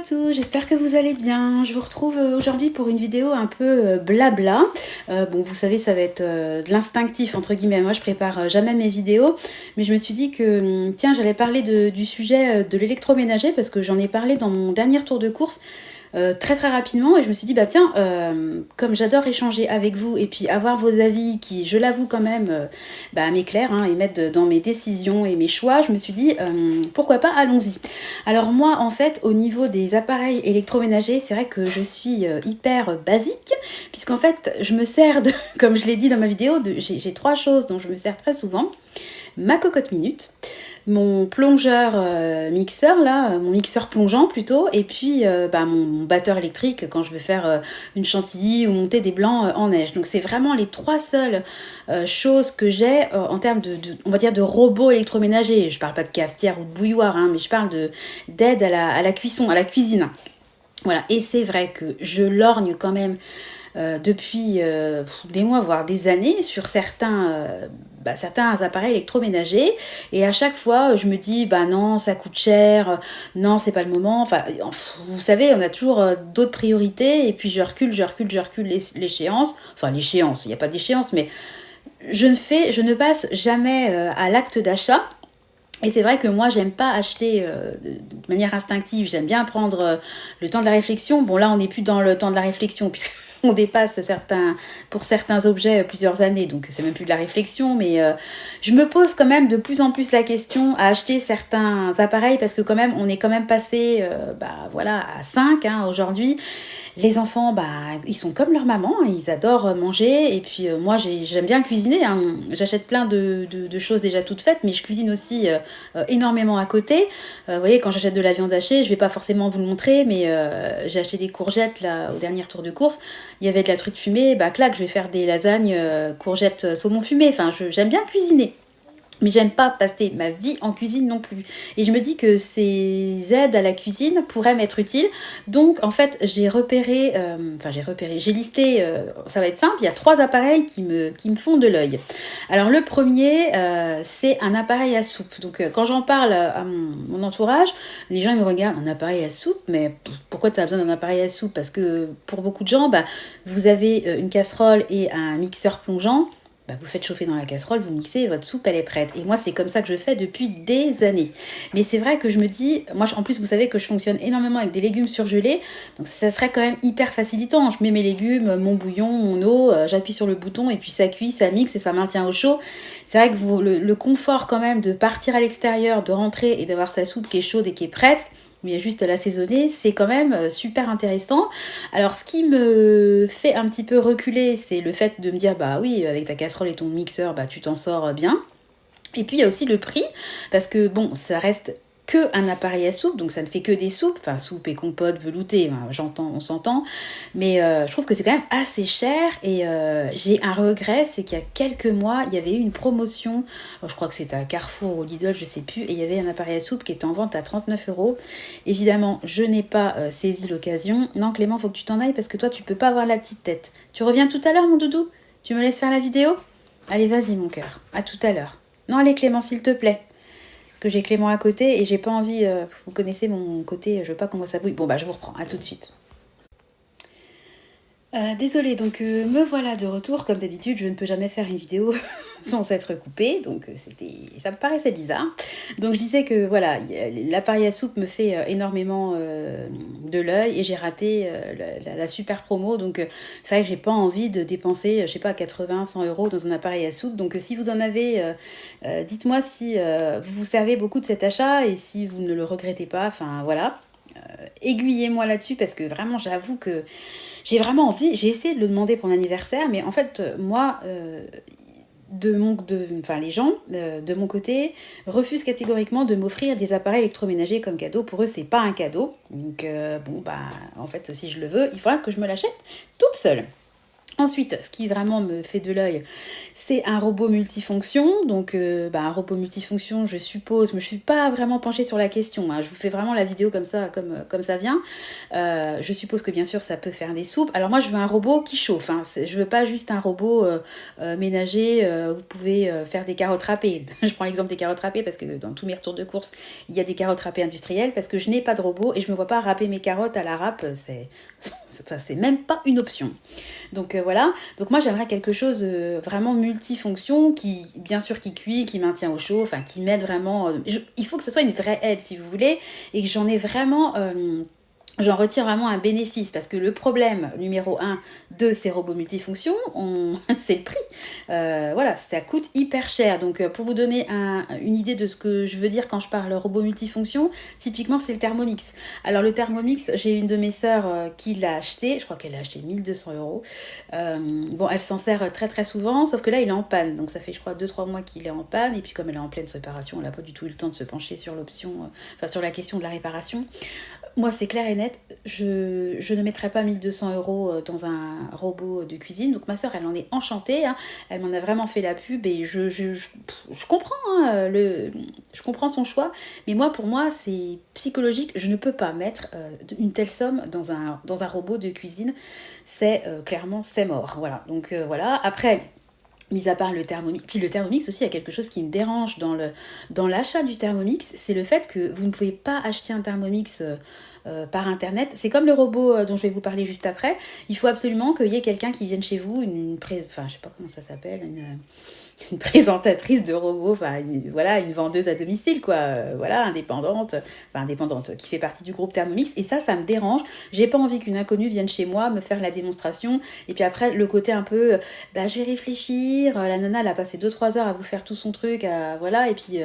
tous, j'espère que vous allez bien. Je vous retrouve aujourd'hui pour une vidéo un peu blabla. Bon, vous savez, ça va être de l'instinctif, entre guillemets. Moi, je prépare jamais mes vidéos, mais je me suis dit que, tiens, j'allais parler du sujet de l'électroménager parce que j'en ai parlé dans mon dernier tour de course. Très rapidement, et je me suis dit bah tiens, comme j'adore échanger avec vous et puis avoir vos avis qui, je l'avoue quand même, m'éclairent et m'aident dans mes décisions et mes choix, je me suis dit pourquoi pas, allons-y. Alors moi en fait au niveau des appareils électroménagers, c'est vrai que je suis hyper basique, puisqu'en fait je me sers de, comme je l'ai dit dans ma vidéo, j'ai trois choses dont je me sers très souvent. Ma cocotte minute, mon plongeur mixeur là, mon mixeur plongeant plutôt, et puis mon batteur électrique quand je veux faire une chantilly ou monter des blancs en neige. Donc c'est vraiment les trois seules choses que j'ai en termes on va dire de robots électroménagers. Je parle pas de cafetière ou de bouilloire, mais je parle d'aide à la cuisson, à la cuisine. Voilà, et c'est vrai que je lorgne quand même depuis des mois, voire des années, sur certains appareils électroménagers, et à chaque fois je me dis bah non, ça coûte cher, non c'est pas le moment, enfin vous savez, on a toujours d'autres priorités, et puis je recule l'échéance, il n'y a pas d'échéance, mais je ne passe jamais à l'acte d'achat. Et c'est vrai que moi, j'aime pas acheter de manière instinctive, j'aime bien prendre le temps de la réflexion. Bon, là, on n'est plus dans le temps de la réflexion, puisqu'on dépasse pour certains objets plusieurs années, donc c'est même plus de la réflexion, mais je me pose quand même de plus en plus la question à acheter certains appareils, parce que quand même, on est quand même passé à 5 aujourd'hui. Les enfants, ils sont comme leur maman, ils adorent manger, et puis moi j'aime bien cuisiner, j'achète plein de choses déjà toutes faites, mais je cuisine aussi énormément à côté. Vous voyez, quand j'achète de la viande hachée, je vais pas forcément vous le montrer, mais j'ai acheté des courgettes là au dernier tour de course, il y avait de la truite fumée, clac, je vais faire des lasagnes courgettes saumon fumé, j'aime bien cuisiner. Mais j'aime pas passer ma vie en cuisine non plus. Et je me dis que ces aides à la cuisine pourraient m'être utiles. Donc, en fait, j'ai listé, ça va être simple, il y a 3 appareils qui me font de l'œil. Alors, le premier, c'est un appareil à soupe. Donc, quand j'en parle à mon entourage, les gens ils me regardent, un appareil à soupe, mais pourquoi tu as besoin d'un appareil à soupe? Parce que pour beaucoup de gens, vous avez une casserole et un mixeur plongeant. Vous faites chauffer dans la casserole, vous mixez, votre soupe elle est prête. Et moi c'est comme ça que je fais depuis des années. Mais c'est vrai que je me dis, moi en plus vous savez que je fonctionne énormément avec des légumes surgelés, donc ça serait quand même hyper facilitant. Je mets mes légumes, mon bouillon, mon eau, j'appuie sur le bouton et puis ça cuit, ça mixe et ça maintient au chaud. C'est vrai que le confort quand même de partir à l'extérieur, de rentrer et d'avoir sa soupe qui est chaude et qui est prête, mais il y a juste à l'assaisonner, c'est quand même super intéressant. Alors ce qui me fait un petit peu reculer, c'est le fait de me dire bah oui, avec ta casserole et ton mixeur, tu t'en sors bien. Et puis il y a aussi le prix, parce que bon, ça reste que un appareil à soupe, donc ça ne fait que des soupes, soupe et compote veloutée, on s'entend, mais je trouve que c'est quand même assez cher, et j'ai un regret, c'est qu'il y a quelques mois, il y avait eu une promotion, je crois que c'était à Carrefour ou Lidl, je sais plus, et il y avait un appareil à soupe qui était en vente à 39 €. Évidemment, je n'ai pas saisi l'occasion. Non Clément, faut que tu t'en ailles, parce que toi tu peux pas avoir la petite tête. Tu reviens tout à l'heure mon doudou? Tu me laisses faire la vidéo? Allez, vas-y mon cœur, à tout à l'heure. Non, allez Clément, s'il te plaît. Que j'ai Clément à côté et j'ai pas envie, vous connaissez mon côté, je veux pas qu'on voit ça bouille. Bon je vous reprends, à tout de suite. Désolée, donc me voilà de retour. Comme d'habitude, je ne peux jamais faire une vidéo sans être coupée, donc ça me paraissait bizarre. Donc je disais que voilà, l'appareil à soupe me fait énormément de l'œil, et j'ai raté la super promo, donc c'est vrai que j'ai pas envie de dépenser, je sais pas, 80, 100 € dans un appareil à soupe. Donc si vous en avez, dites-moi si vous vous servez beaucoup de cet achat, et si vous ne le regrettez pas, voilà. Aiguillez-moi là-dessus, parce que vraiment j'avoue que j'ai vraiment envie. J'ai essayé de le demander pour mon anniversaire, mais en fait moi les gens de mon côté refusent catégoriquement de m'offrir des appareils électroménagers comme cadeau. Pour eux c'est pas un cadeau, donc en fait si je le veux, il faudra que je me l'achète toute seule. Ensuite, ce qui vraiment me fait de l'œil, c'est un robot multifonction. Donc, un robot multifonction, je suppose, mais je ne suis pas vraiment penchée sur la question, hein. Je vous fais vraiment la vidéo comme ça, comme ça vient. Je suppose que bien sûr, ça peut faire des soupes. Alors moi, je veux un robot qui chauffe, hein. Je veux pas juste un robot ménager. Vous pouvez faire des carottes râpées. Je prends l'exemple des carottes râpées parce que dans tous mes retours de course, il y a des carottes râpées industrielles parce que je n'ai pas de robot et je me vois pas râper mes carottes à la râpe. C'est même pas une option. Donc voilà, donc moi j'aimerais quelque chose vraiment multifonction qui, bien sûr, qui cuit, qui maintient au chaud, enfin qui m'aide vraiment. Il faut que ce soit une vraie aide si vous voulez et que j'en ai vraiment. J'en retire vraiment un bénéfice parce que le problème numéro un de ces robots multifonctions, c'est le prix. Voilà, ça coûte hyper cher. Donc pour vous donner une idée de ce que je veux dire quand je parle robot multifonction, typiquement c'est le Thermomix. Alors le Thermomix, j'ai une de mes sœurs qui l'a acheté, je crois qu'elle l'a acheté 1200 €. Bon, elle s'en sert très très souvent, sauf que là il est en panne. Donc ça fait je crois 2-3 mois qu'il est en panne et puis comme elle est en pleine réparation, elle n'a pas du tout eu le temps de se pencher sur l'option, sur la question de la réparation. Moi, c'est clair et net, je ne mettrai pas 1200 € dans un robot de cuisine. Donc ma soeur, elle en est enchantée, hein. Elle m'en a vraiment fait la pub et je comprends, hein, je comprends son choix. Mais moi, pour moi, c'est psychologique. Je ne peux pas mettre une telle somme dans un robot de cuisine. C'est clairement, c'est mort. Voilà. Donc voilà. Après, mis à part le Thermomix. Puis le Thermomix aussi, il y a quelque chose qui me dérange dans l'achat du Thermomix, c'est le fait que vous ne pouvez pas acheter un Thermomix par internet. C'est comme le robot dont je vais vous parler juste après. Il faut absolument qu'il y ait quelqu'un qui vienne chez vous, enfin je sais pas comment ça s'appelle, une présentatrice de robot, enfin voilà, une vendeuse à domicile, quoi, voilà, indépendante, qui fait partie du groupe Thermomix. Et ça me dérange. J'ai pas envie qu'une inconnue vienne chez moi me faire la démonstration. Et puis après, le côté un peu, je vais réfléchir. La nana, elle a passé 2-3 heures à vous faire tout son truc, voilà, et puis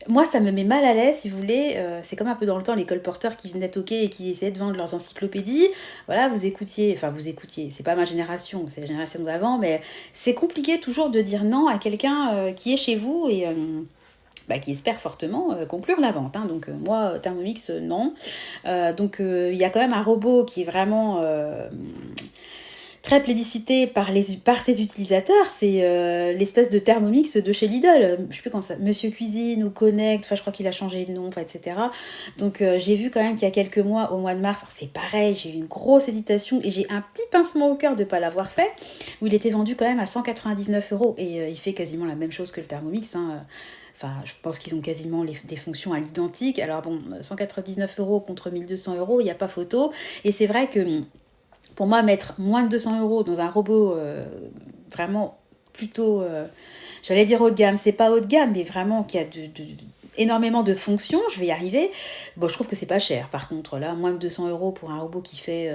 moi, ça me met mal à l'aise, si vous voulez. C'est comme un peu dans le temps, les colporteurs qui venaient toquer et qui essayaient de vendre leurs encyclopédies. Voilà, vous écoutiez, c'est pas ma génération, c'est la génération d'avant, mais c'est compliqué toujours de dire non à quelqu'un qui est chez vous et qui espère fortement conclure la vente, hein. Donc moi, Thermomix, non. Donc il y a quand même un robot qui est vraiment très plébiscité par ses utilisateurs, c'est l'espèce de Thermomix de chez Lidl. Je sais plus comment ça, Monsieur Cuisine ou Connect, enfin je crois qu'il a changé de nom, etc. Donc j'ai vu quand même qu'il y a quelques mois, au mois de mars, c'est pareil, j'ai eu une grosse hésitation et j'ai un petit pincement au cœur de ne pas l'avoir fait, où il était vendu quand même à 199 € et il fait quasiment la même chose que le Thermomix, hein. Enfin, je pense qu'ils ont quasiment des fonctions à l'identique. Alors bon, 199 € contre 1200 €, il n'y a pas photo. Et c'est vrai que pour moi, mettre moins de 200 € dans un robot vraiment plutôt, j'allais dire haut de gamme, c'est pas haut de gamme, mais vraiment qui a énormément de fonctions, je vais y arriver. Bon, je trouve que c'est pas cher. Par contre, là, moins de 200 € pour un robot qui fait,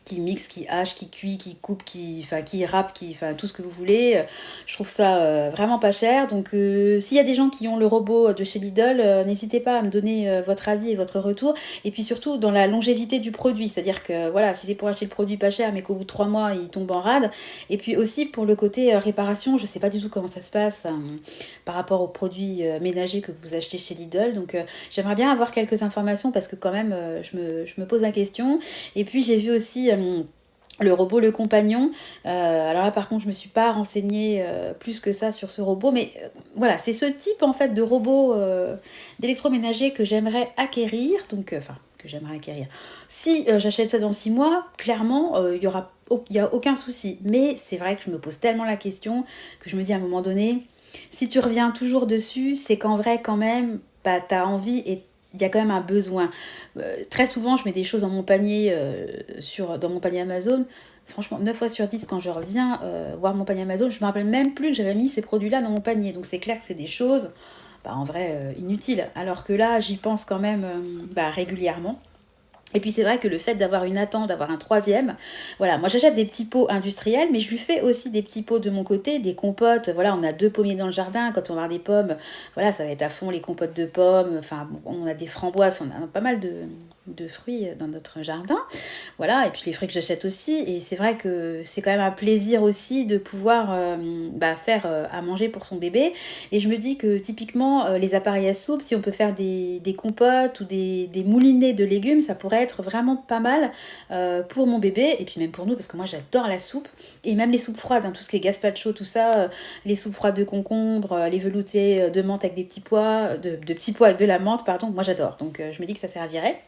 qui mixe, qui hache, qui cuit, qui coupe, qui râpe, tout ce que vous voulez. Je trouve ça vraiment pas cher. Donc, s'il y a des gens qui ont le robot de chez Lidl, n'hésitez pas à me donner votre avis et votre retour. Et puis surtout, dans la longévité du produit. C'est-à-dire que, voilà, si c'est pour acheter le produit pas cher, mais qu'au bout de 3 mois, il tombe en rade. Et puis aussi, pour le côté réparation, je sais pas du tout comment ça se passe par rapport aux produits ménagers que vous achetez chez Lidl. Donc j'aimerais bien avoir quelques informations parce que quand même je me pose la question. Et puis j'ai vu aussi le robot Le Compagnon. Alors là par contre je me suis pas renseignée plus que ça sur ce robot, mais voilà, c'est ce type en fait de robot d'électroménager que j'aimerais acquérir. Donc que j'aimerais acquérir. Si j'achète ça dans 6 mois, clairement il y a aucun souci. Mais c'est vrai que je me pose tellement la question que je me dis à un moment donné, si tu reviens toujours dessus, c'est qu'en vrai, quand même, t'as envie et il y a quand même un besoin. Très souvent, je mets des choses dans mon panier, dans mon panier Amazon. Franchement, 9 fois sur 10, quand je reviens voir mon panier Amazon, je me rappelle même plus que j'avais mis ces produits-là dans mon panier. Donc c'est clair que c'est des choses, en vrai, inutiles. Alors que là, j'y pense quand même régulièrement. Et puis c'est vrai que le fait d'avoir une attente, d'avoir un troisième, voilà, moi j'achète des petits pots industriels, mais je lui fais aussi des petits pots de mon côté, des compotes, voilà, on a 2 pommiers dans le jardin, quand on va avoir des pommes, voilà, ça va être à fond les compotes de pommes, enfin, on a des framboises, on a pas mal de fruits dans notre jardin. Voilà, et puis les fruits que j'achète aussi. Et c'est vrai que c'est quand même un plaisir aussi de pouvoir faire à manger pour son bébé. Et je me dis que typiquement, les appareils à soupe, si on peut faire des compotes ou des moulinets de légumes, ça pourrait être vraiment pas mal pour mon bébé. Et puis même pour nous, parce que moi j'adore la soupe. Et même les soupes froides, hein, tout ce qui est gazpacho, tout ça, les soupes froides de concombre, les veloutés de menthe avec des petits pois, de petits pois avec de la menthe, pardon, moi j'adore. Donc je me dis que ça servirait.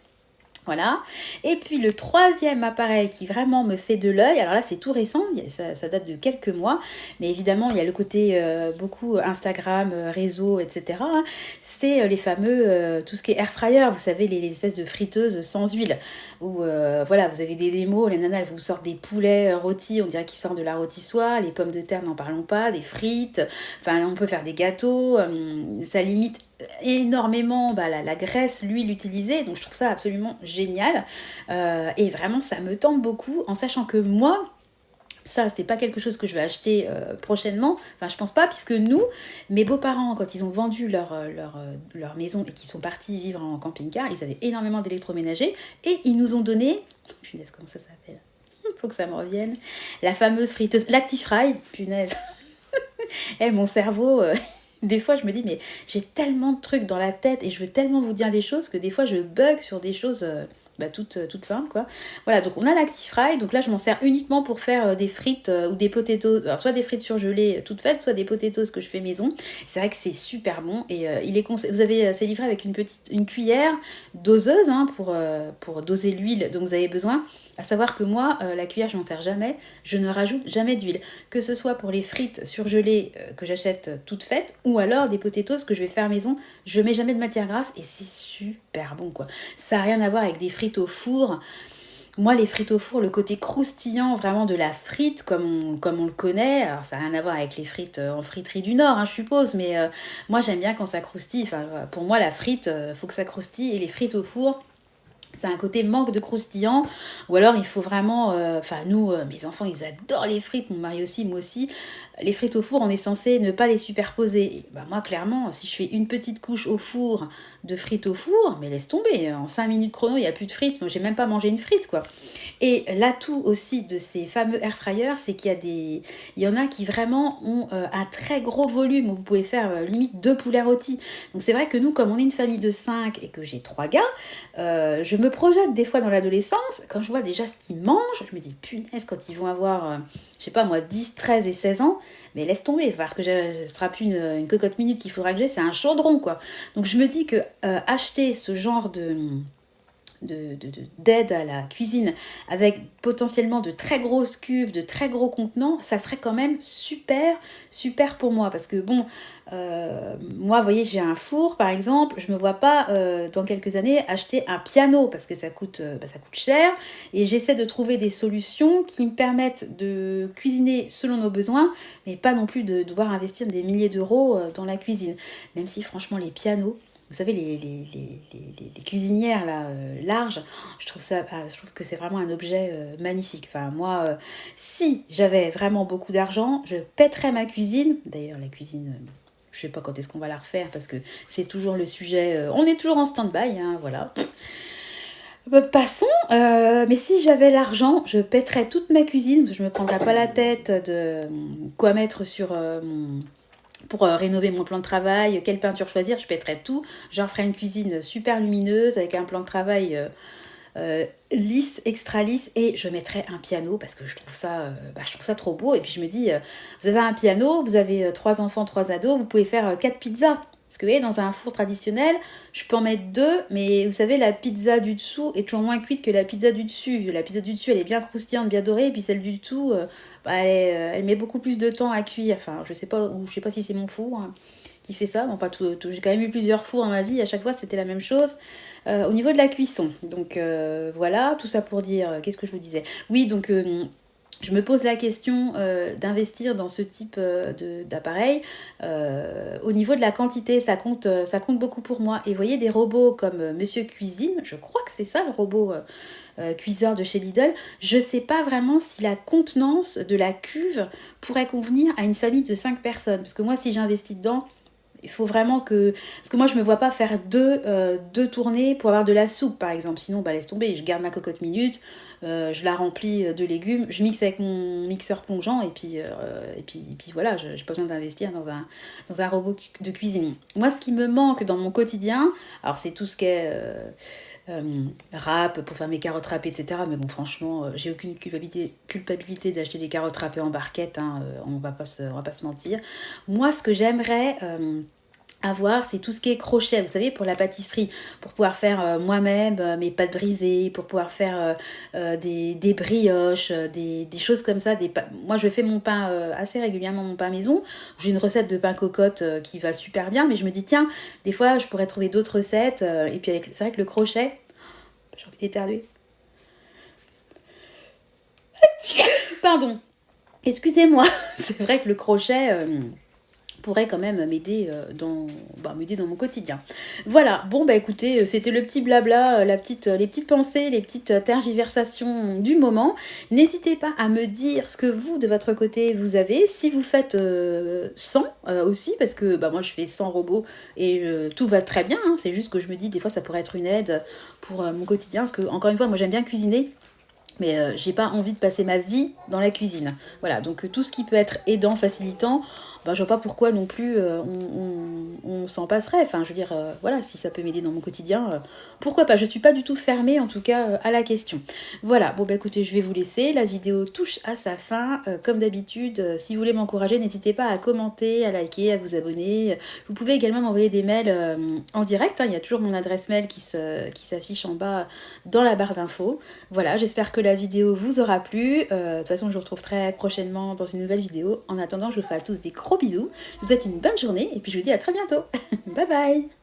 Voilà. Et puis le troisième appareil qui vraiment me fait de l'œil, alors là c'est tout récent, ça date de quelques mois, mais évidemment il y a le côté beaucoup Instagram, réseau, etc. hein. C'est les fameux, tout ce qui est air fryer, vous savez, les espèces de friteuses sans huile, où voilà, vous avez des démos, les nanas elles vous sortent des poulets rôtis, on dirait qu'ils sortent de la rôtissoie, les pommes de terre n'en parlons pas, des frites, enfin on peut faire des gâteaux, ça limite énormément la graisse, l'huile utilisée, donc je trouve ça absolument génial. Et vraiment ça me tente beaucoup, en sachant que moi, ça, c'est pas quelque chose que je vais acheter prochainement. Enfin, je pense pas, puisque nous, mes beaux-parents, quand ils ont vendu leur maison et qu'ils sont partis vivre en camping-car, ils avaient énormément d'électroménager et ils nous ont donné, punaise, comment ça s'appelle? Faut que ça me revienne. La fameuse friteuse Lactifry, punaise. Eh, mon cerveau, des fois je me dis, mais j'ai tellement de trucs dans la tête et je veux tellement vous dire des choses que des fois je bug sur des choses toutes simples, quoi. Voilà, donc on a l'Actifry, donc là je m'en sers uniquement pour faire des frites ou des potatoes, alors soit des frites surgelées toutes faites, soit des potatoes que je fais maison. C'est vrai que c'est super bon et vous avez, c'est livré avec une cuillère doseuse hein, pour doser l'huile dont vous avez besoin. À savoir que moi, la cuillère, je m'en sers jamais. Je ne rajoute jamais d'huile. Que ce soit pour les frites surgelées que j'achète toutes faites, ou alors des potatoes que je vais faire maison, je mets jamais de matière grasse et c'est super bon, quoi. Ça n'a rien à voir avec des frites au four. Moi, les frites au four, le côté croustillant vraiment de la frite, comme on le connaît, alors ça n'a rien à voir avec les frites en friterie du Nord, hein, je suppose, mais moi j'aime bien quand ça croustille. Enfin, pour moi, la frite, faut que ça croustille, et les frites au four, c'est un côté manque de croustillant, ou alors il faut vraiment, nous, mes enfants ils adorent les frites, mon mari aussi, moi aussi, les frites au four on est censé ne pas les superposer, et moi clairement si je fais une petite couche au four de frites au four, mais laisse tomber, en 5 minutes chrono il n'y a plus de frites, moi j'ai même pas mangé une frite quoi. Et l'atout aussi de ces fameux air fryers, c'est il y en a qui vraiment ont un très gros volume, où vous pouvez faire limite 2 poulets rôtis, donc c'est vrai que nous comme on est une famille de 5 et que j'ai 3 gars, je me projette des fois dans l'adolescence, quand je vois déjà ce qu'ils mangent, je me dis punaise, quand ils vont avoir, je sais pas moi, 10, 13 et 16 ans, mais laisse tomber, parce que ce sera plus une cocotte minute qu'il faudra que j'ai, c'est un chaudron quoi. Donc je me dis que acheter ce genre d'aide à la cuisine avec potentiellement de très grosses cuves, de très gros contenants, ça serait quand même super pour moi, parce que bon, moi vous voyez j'ai un four par exemple, je me vois pas dans quelques années acheter un piano parce que ça coûte cher, et j'essaie de trouver des solutions qui me permettent de cuisiner selon nos besoins, mais pas non plus de devoir investir des milliers d'euros dans la cuisine, même si franchement les pianos, vous savez, les cuisinières là, larges, je trouve que c'est vraiment un objet magnifique. Enfin, moi, si j'avais vraiment beaucoup d'argent, je pèterais ma cuisine. D'ailleurs, la cuisine, je sais pas quand est-ce qu'on va la refaire, parce que c'est toujours le sujet. On est toujours en stand-by, hein, voilà. Passons, mais si j'avais l'argent, je pèterais toute ma cuisine, je me prendrais pas la tête de quoi mettre sur pour rénover mon plan de travail, quelle peinture choisir, je pèterais tout. J'en ferais une cuisine super lumineuse avec un plan de travail lisse, extra lisse, et je mettrais un piano parce que je trouve ça trop beau. Et puis je me dis, vous avez un piano, vous avez 3 enfants, 3 ados, vous pouvez faire 4 pizzas. Parce que vous voyez, dans un four traditionnel, je peux en mettre 2, mais vous savez, la pizza du dessous est toujours moins cuite que la pizza du dessus. La pizza du dessus, elle est bien croustillante, bien dorée, et puis celle du dessous, elle met beaucoup plus de temps à cuire. Enfin, je sais pas si c'est mon four hein, qui fait ça. Enfin, j'ai quand même eu plusieurs fours dans ma vie, à chaque fois c'était la même chose. Au niveau de la cuisson, donc voilà, tout ça pour dire, qu'est-ce que je vous disais? Oui, donc je me pose la question d'investir dans ce type d'appareil. Au niveau de la quantité, ça compte beaucoup pour moi. Et vous voyez, des robots comme Monsieur Cuisine, je crois que c'est ça le robot cuiseur de chez Lidl, je sais pas vraiment si la contenance de la cuve pourrait convenir à une famille de 5 personnes. Parce que moi, si j'investis dedans, Il faut vraiment que... Parce que moi, je me vois pas faire deux tournées pour avoir de la soupe, par exemple. Sinon, bah, laisse tomber. Je garde ma cocotte minute, je la remplis de légumes, je mixe avec mon mixeur plongeant, et puis voilà, j'ai pas besoin d'investir dans un robot de cuisine. Moi, ce qui me manque dans mon quotidien, alors c'est tout ce qui est... râpe pour faire mes carottes râpées, etc. Mais bon, franchement, j'ai aucune culpabilité d'acheter des carottes râpées en barquette, hein, on va pas se mentir. Moi, ce que j'aimerais avoir, c'est tout ce qui est crochet, vous savez, pour la pâtisserie, pour pouvoir faire moi-même mes pâtes brisées, pour pouvoir faire des brioches, des choses comme ça. Moi, je fais mon pain assez régulièrement, mon pain maison. J'ai une recette de pain cocotte qui va super bien, mais je me dis, tiens, des fois, je pourrais trouver d'autres recettes. Et puis, c'est vrai que le crochet, j'ai envie d'éternuer. Pardon, excusez-moi. C'est vrai que le crochet... pourrait quand même m'aider m'aider dans mon quotidien. Voilà, bon bah écoutez, c'était le petit blabla, les petites pensées, les petites tergiversations du moment. N'hésitez pas à me dire ce que vous, de votre côté, vous avez, si vous faites 100 aussi, parce que bah, moi je fais 100 robots et tout va très bien, hein. C'est juste que je me dis, des fois ça pourrait être une aide pour mon quotidien, parce que encore une fois, moi j'aime bien cuisiner. Mais j'ai pas envie de passer ma vie dans la cuisine. Voilà, donc tout ce qui peut être aidant, facilitant, ben, je vois pas pourquoi non plus on s'en passerait. Enfin, je veux dire, voilà, si ça peut m'aider dans mon quotidien, pourquoi pas. Je suis pas du tout fermée, en tout cas, à la question. Voilà, bon bah écoutez, je vais vous laisser. La vidéo touche à sa fin. Comme d'habitude, si vous voulez m'encourager, n'hésitez pas à commenter, à liker, à vous abonner. Vous pouvez également m'envoyer des mails en direct, hein. Il y a toujours mon adresse mail qui s'affiche en bas dans la barre d'infos. Voilà, j'espère que la vidéo vous aura plu. De toute façon, je vous retrouve très prochainement dans une nouvelle vidéo. En attendant, je vous fais à tous des gros bisous. Je vous souhaite une bonne journée et puis je vous dis à très bientôt. Bye bye!